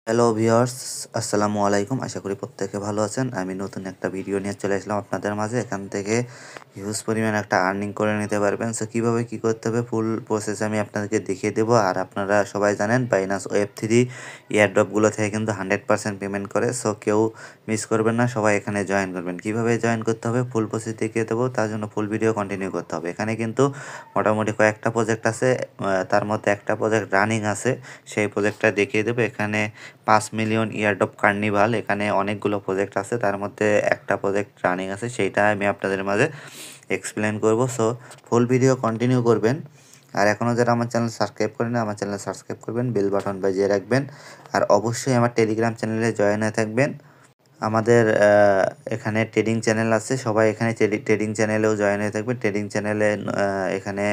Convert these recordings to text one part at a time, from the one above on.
Hello viewers, আসসালামু আলাইকুম। আশা করি প্রত্যেকে ভালো আছেন। আমি নতুন একটা ভিডিও নিয়ে চলে আসলাম আপনাদের মাঝে। এখান থেকে হিউজ পরিমাণ একটা আর্নিং করে নিতে পারবেন। সো কীভাবে কী করতে হবে ফুল প্রসেস আমি আপনাদেরকে দেখিয়ে দেবো। আর আপনারা সবাই জানেন বাইনান্স ওয়েব3 এয়ারড্রপগুলো থেকে কিন্তু 100% পেমেন্ট করে। সো কেউ মিস করবেন না, সবাই এখানে জয়েন করবেন। কীভাবে জয়েন করতে হবে ফুল প্রসেস দেখিয়ে দেবো, তার জন্য ফুল ভিডিও কন্টিনিউ করতে হবে। এখানে কিন্তু মোটামুটি কয়েকটা প্রজেক্ট আছে, তার মধ্যে একটা প্রজেক্ট রানিং আছে, সেই প্রজেক্টটা দেখিয়ে দেবো। এখানে 5 মিলিয়ন ইয়ারড্রপ কার্নিভাল, এখানে অনেকগুলো প্রজেক্ট আছে, তার মধ্যে একটা প্রজেক্ট রানিং আছে, সেইটা আমি আপনাদের মাঝে এক্সপ্লেন করব। সো ফুল ভিডিও কন্টিনিউ করবেন। আর এখনও যারা আমার চ্যানেল সাবস্ক্রাইব করেন না, আমার চ্যানেল সাবস্ক্রাইব করবেন, বেল বাটন বাজিয়ে রাখবেন। আর অবশ্যই আমার টেলিগ্রাম চ্যানেলে জয়েন হয়ে থাকবেন। আমাদের এখানে ট্রেডিং চ্যানেল আছে, সবাই এখানে ট্রেডিং চ্যানেলেও জয়েন হয়ে থাকবে। ট্রেডিং চ্যানেলে এখানে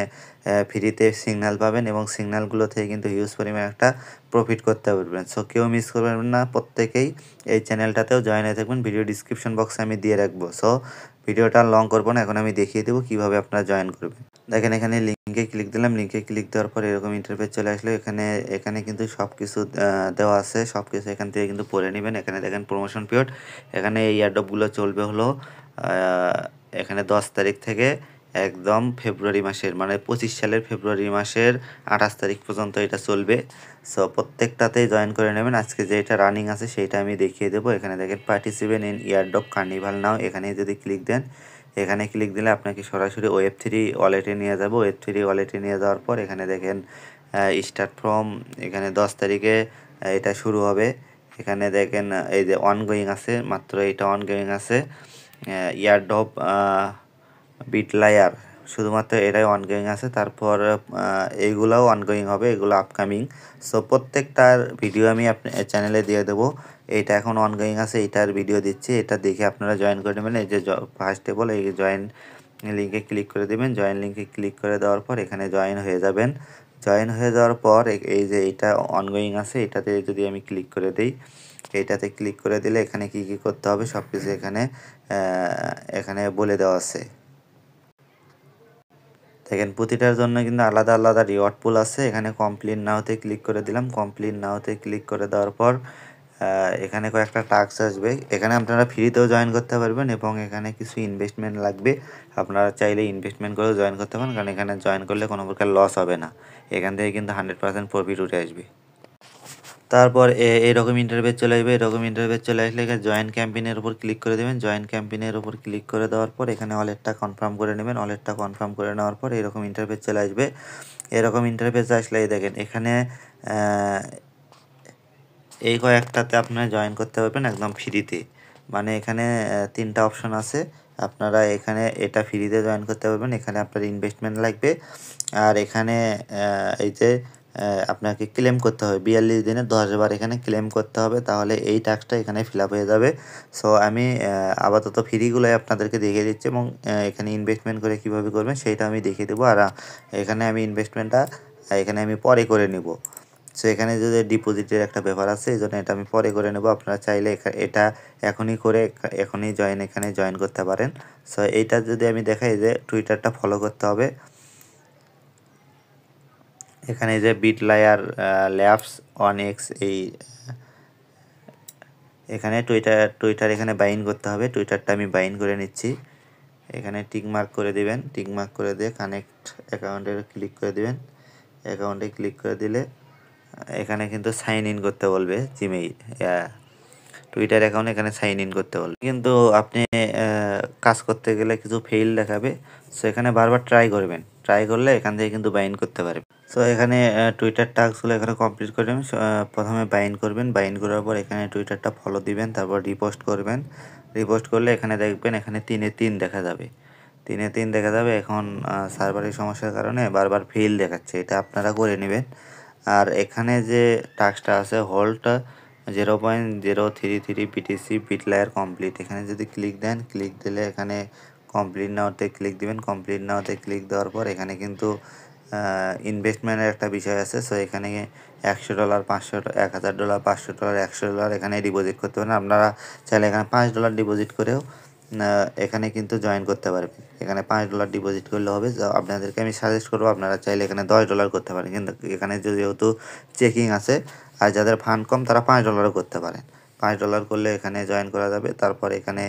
ফ্রিতে সিগন্যাল পাবেন এবং সিগন্যালগুলো থেকে কিন্তু হিউজ পরিমাণে একটা প্রফিট করতে পারবেন। সো কেউ মিস করবেন না, প্রত্যেকেই এই চ্যানেলটাতেও জয়েন হয়ে থাকবেন। ভিডিও ডিসক্রিপশন বক্সে আমি দিয়ে রাখবো। সো ভিডিওটা লং করবো না, এখন আমি দেখিয়ে দেবো কীভাবে আপনারা জয়েন করবেন। দেখেন এখানে লিঙ্কে ক্লিক দিলাম, লিঙ্কে ক্লিক দেওয়ার পর এরকম ইন্টারফেস চলে আসলো। এখানে কিন্তু সব কিছু দেওয়া আছে, সব কিছু এখান থেকে কিন্তু পড়ে নেবেন। এখানে দেখেন প্রমোশন পিরিয়ড, এখানে এই এয়ারড্রপগুলো চলবে হলো এখানে 10 তারিখ থেকে একদম ফেব্রুয়ারি মাসের মানে 25 সালের ফেব্রুয়ারি মাসের 28 তারিখ পর্যন্ত এটা চলবে। সো প্রত্যেকটাতেই জয়েন করে নেবেন। আজকে যেটা রানিং আছে সেইটা আমি দেখিয়ে দেবো। এখানে দেখেন পার্টিসিপেট ইন ইয়ারড্রপ কার্নিভাল নাও, এখানে যদি ক্লিক দেন, এখানে ক্লিক দিলে আপনাকে সরাসরি ওয়েব3 ওয়ালেটে নিয়ে যাবো। ওয়েব3 ওয়ালেটে নিয়ে যাওয়ার পর এখানে দেখেন স্টার্ট ফ্রম, এখানে 10 তারিখে এটা শুরু হবে। এখানে দেখেন এই যে অনগোয়িং আছে, মাত্র এটা অনগোয়িং আছে। ইয়ারড্রপ বিটলায়ার, শুধুমাত্র এটাই অনগোয়িং আছে। তারপর এইগুলাও অনগোয়িং হবে, এগুলো আপকামিং। সো প্রত্যেকটার ভিডিও আমি আপনার চ্যানেলে দিয়ে দেবো। এইটা এখন অনগোয়িং আছে, এইটার ভিডিও দিচ্ছি, এটা দেখে আপনারা জয়েন করে নেবেন। এই যে ফার্স্ট অফ অল এই জয়েন লিঙ্কে ক্লিক করে দেবেন। জয়েন লিঙ্কে ক্লিক করে দেওয়ার পর এখানে জয়েন হয়ে যাবেন। জয়েন হয়ে যাওয়ার পর এই যে এইটা অনগোয়িং আছে, এটাতে যদি আমি ক্লিক করে দিই, এইটাতে ক্লিক করে দিলে এখানে কি কি করতে হবে সব কিছু এখানে বলে দেওয়া আছে। দেখেন প্রতিটার জন্য কিন্তু আলাদা আলাদা রিওয়ার্ড পুল আছে। এখানে কমপ্লিট নাওতে ক্লিক করে দিলাম। কমপ্লিট নাওতে ক্লিক করে দেওয়ার পর এখানে কয়েকটা টাস্ক আসবে। এখানে আপনারা ফ্রিতেও জয়েন করতে পারবেন এবং এখানে কিছু ইনভেস্টমেন্ট লাগবে। আপনারা চাইলে ইনভেস্টমেন্ট করেও জয়েন করতে পারেন, কারণ এখানে জয়েন করলে কোনো প্রকার লস হবে না। এখান থেকে কিন্তু 100% প্রফিট উঠে আসবে। তারপর এরকম ইন্টারফেস চলে আসবে। এরকম ইন্টারফেস চলে আসলে এখানে জয়েন ক্যাম্পেইনের উপর ক্লিক করে দেবেন। জয়েন ক্যাম্পেইনের উপর ক্লিক করে দেওয়ার পর এখানে ওয়ালেটটা কনফার্ম করে নেবেন। ওয়ালেটটা কনফার্ম করে নেওয়ার পর এরকম ইন্টারফেস চলে আসবে। এরকম ইন্টারফেস আসলে দেখেন এখানে এই কয়েকটাতে আপনারা জয়েন করতে পারবেন একদম ফ্রিতে। মানে এখানে 3টা অপশন আছে, আপনারা এখানে এটা ফ্রিতে জয়েন করতে পারবেন। এখানে আপনার ইনভেস্টমেন্ট লাগবে। আর এখানে এই যে আপনাকে ক্লেম করতে হবে 42 দিনে 10 বার এখানে ক্লেম করতে হবে, তাহলে এই টাস্কটা এখানে ফিল আপ হয়ে যাবে। সো আমি আপাতত ফ্রিগুলোই আপনাদেরকে দেখিয়ে দিচ্ছি এবং এখানে ইনভেস্টমেন্ট করে কীভাবে করবেন সেইটা আমি দেখিয়ে দেবো। আর এখানে আমি ইনভেস্টমেন্টটা এখানে আমি পরে করে নিব। সো এখানে যদি ডিপোজিটের একটা ব্যাপার আছে, এই জন্য এটা আমি পরে করে নেব। আপনারা চাইলে এটা এখনই করে এখনই এখানে জয়েন করতে পারেন। সো এইটা যদি আমি দেখাই যে টুইটারটা ফলো করতে হবে। এখানে যে বিটলায়ার ল্যাবস 1x এখানে টুইটার এখানে বাইন করতে হবে। টুইটারটা আমি বাইন করে নিচ্ছি। এখানে টিক মার্ক করে দিবেন। টিক মার্ক করে দিয়ে কানেক্ট অ্যাকাউন্টে ক্লিক করে দিবেন। অ্যাকাউন্টে ক্লিক করে দিলে এখানে কিন্তু সাইন ইন করতে বলবে জিমেইল টুইটার অ্যাকাউন্ট, এখানে সাইন ইন করতে বলবে। কিন্তু আপনি কাজ করতে গেলে কিছু ফেইল দেখাবে। সো এখানে বারবার ট্রাই করবেন, ট্রাই করলে এখান থেকে কিন্তু বাইন করতে পারবেন। সো এখানে টুইটার টাস্কগুলো এখানে কমপ্লিট করে নেবেন। প্রথমে বাইন করবেন, বাইন করার পর এখানে টুইটারটা ফলো দিবেন, তারপর রিপোস্ট করবেন। রিপোস্ট করলে এখানে দেখবেন এখানে 3-3 দেখা যাবে, 3-3 দেখা যাবে। এখন সার্ভারের সমস্যার কারণে বারবার ফেইল দেখাচ্ছে, এটা আপনারা করে নেবেন। আর এখানে যে টাস্কটা আছে হোল্ডটা 0.033 BTC বিটলায়ার কমপ্লিট, এখানে যদি ক্লিক দেন, ক্লিক দিলে এখানে কমপ্লিট নাওতে ক্লিক দিবেন। কমপ্লিট নাওতে ক্লিক দেওয়ার পর এখানে কিন্তু ইনভেস্টমেন্টের একটা বিষয় আছে। সো এখানে $100, $500, $1000, $500, $100 এখানে ডিপোজিট করতে পারেন। আপনারা চাইলে এখানে $5 ডিপোজিট করেও এখানে কিন্তু জয়েন করতে পারবেন। এখানে $5 ডিপোজিট করলে হবে। আপনাদেরকে আমি সাজেস্ট করবো আপনারা চাইলে এখানে $10 করতে পারেন, কিন্তু এখানে যেহেতু চেকিং আছে আর যাদের ফান্ড কম তারা $5 করতে পারেন। $5 করলে এখানে জয়েন করা যাবে। তারপর এখানে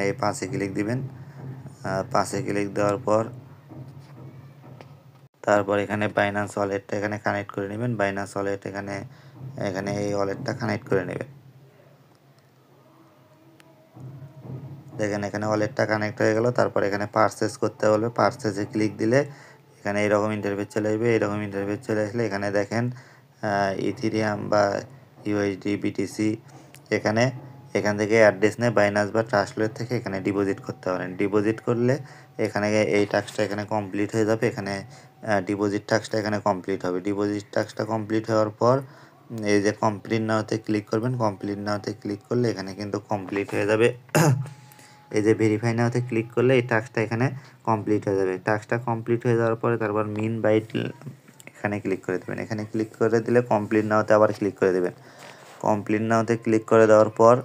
এই 5-এ ক্লিক দিবেন। 5-এ ক্লিক দেওয়ার পর তারপর এখানে বাইন্যান্স ওয়ালেটটা এখানে কানেক্ট করে নেবেন। বাইন্যান্স ওয়ালেট এখানে এই ওয়ালেটটা কানেক্ট করে নেবেন। দেখেন এখানে ওয়ালেটটা কানেক্ট হয়ে গেল। তারপর এখানে পারচেজ করতে বলবে। পারচেজে ক্লিক দিলে এখানে এইরকম ইন্টারফেস চলে আসবে। এইরকম ইন্টারফেস চলে আসলে এখানে দেখেন ইথিরিয়াম বা ইউএসডি, বিটিসি এখান থেকে অ্যাড্রেস নিয়ে বাইন্যান্স বা ট্রাস্টলেট থেকে এখানে ডিপোজিট করতে পারেন। ডিপোজিট করলে এখানে এই টাস্কটা এখানে কমপ্লিট হয়ে যাবে। এখানে ডিপোজিট টাস্কটা এখানে কমপ্লিট হবে। ডিপোজিট টাস্কটা কমপ্লিট হওয়ার পর এই যে কমপ্লিট নাওতে ক্লিক করবেন। কমপ্লিট নাওতে ক্লিক করলে এখানে কিন্তু কমপ্লিট হয়ে যাবে। এই যে ভেরিফাই নাওতে ক্লিক করলে এই টাস্কটা এখানে কমপ্লিট হয়ে যাবে। টাস্কটা কমপ্লিট হয়ে যাওয়ার পরে তারপর মিন বাইট এখানে ক্লিক করে দেবেন। এখানে ক্লিক করে দিলে কমপ্লিট নাওতে আবার ক্লিক করে দেবেন। কমপ্লিট নাওতে ক্লিক করে দেওয়ার পর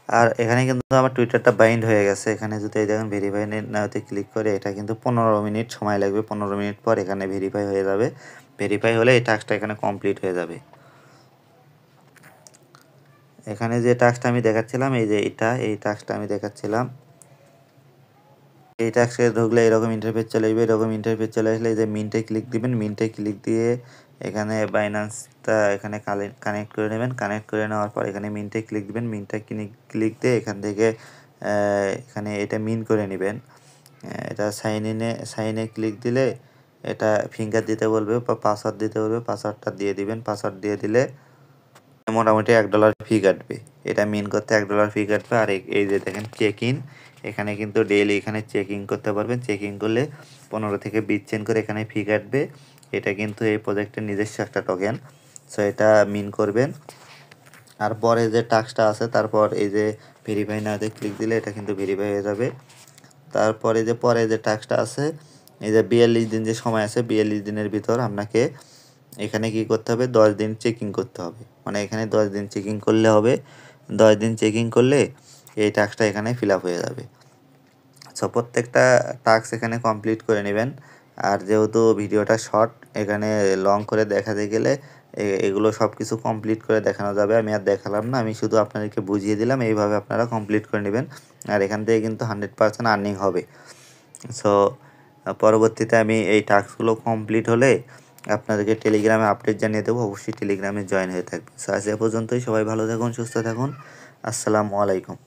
আর এখানে কিন্তু আমার টুইটারটা বাইন্ড হয়ে গেছে। এখানে যদি এই দেখেন ভেরিফাই নাওতে ক্লিক করে এটা কিন্তু 15 মিনিট সময় লাগবে। 15 মিনিট পর এখানে ভেরিফাই হয়ে যাবে। ভেরিফাই হলে এই টাস্কটা এখানে কমপ্লিট হয়ে যাবে। এখানে যে টাস্কটা আমি দেখাচ্ছিলাম এই টাস্কটা আমি দেখাচ্ছিলাম। এই টাস্কে ঢুকলে এরকম ইন্টারফেস চলে আসবে। এরকম ইন্টারফেস চলে আসলে এই যে মিন্টে ক্লিক দিবেন। মিন্টে ক্লিক দিয়ে এখানে বাইন্যান্সটা এখানে কানেক্ট করে নেবেন। কানেক্ট করে নেওয়ার পর এখানে মিন্টে ক্লিক দিবেন। মিন্টে ক্লিক দিয়ে এখান থেকে এখানে এটা মিন করে নেবেন। এটা সাইনে ক্লিক দিলে এটা ফিঙ্গার দিতে বলবে বা পাসওয়ার্ড দিতে বলবে। পাসওয়ার্ডটা দিয়ে দিবেন। পাসওয়ার্ড দিয়ে দিলে মোটামুটি $1 ফি কাটবে। এটা মিন করতে $1 ফি কাটবে। আর এই যে দেখেন চেক ইন, এখানে কিন্তু ডেইলি এখানে চেকিং করতে পারবেন। চেকিং করলে 15 থেকে 20 সেন্ট করে এখানে ফি কাটবে। এটা কিন্তু এই প্রজেক্টের নিজস্ব একটা টোকেন। সো এটা মিন করবেন। আর পরে যে টাস্কটা আছে তারপর এই যে ভেরিফাই নাওতে ক্লিক দিলে এটা কিন্তু ভেরিফাই হয়ে যাবে। তারপরে যে পরে যে টাস্কটা আছে এই যে 42 দিন যে সময় আছে 42 দিনের ভিতর আপনাকে এখানে কি করতে হবে 10 দিন চেকিং করতে হবে। মানে এখানে 10 দিন চেকিং করলে হবে। 10 দিন চেকিং করলে এই টাস্কটা এখানে ফিল আপ হয়ে যাবে। সো প্রত্যেকটা টাস্ক এখানে কমপ্লিট করে নেবেন। আর যেহেতু ভিডিওটা শর্ট এখানে লং করে দেখাতে গেলে এগুলো সব কিছু কমপ্লিট করে দেখানো যাবে। আমি আর দেখালাম না, আমি শুধু আপনাদেরকে বুঝিয়ে দিলাম। এইভাবে আপনারা কমপ্লিট করে নেবেন। আর এখান থেকে কিন্তু 100% আর্নিং হবে। সো পরবর্তীতে আমি এই টাস্কগুলো কমপ্লিট হলে আপনাদেরকে টেলিগ্রামে আপডেট জানিয়ে দেবো। অবশ্যই টেলিগ্রামে জয়েন হয়ে থাকবেন। সো আজ এ পর্যন্তই। সবাই ভালো থাকুন, সুস্থ থাকুন। আসসালামু আলাইকুম।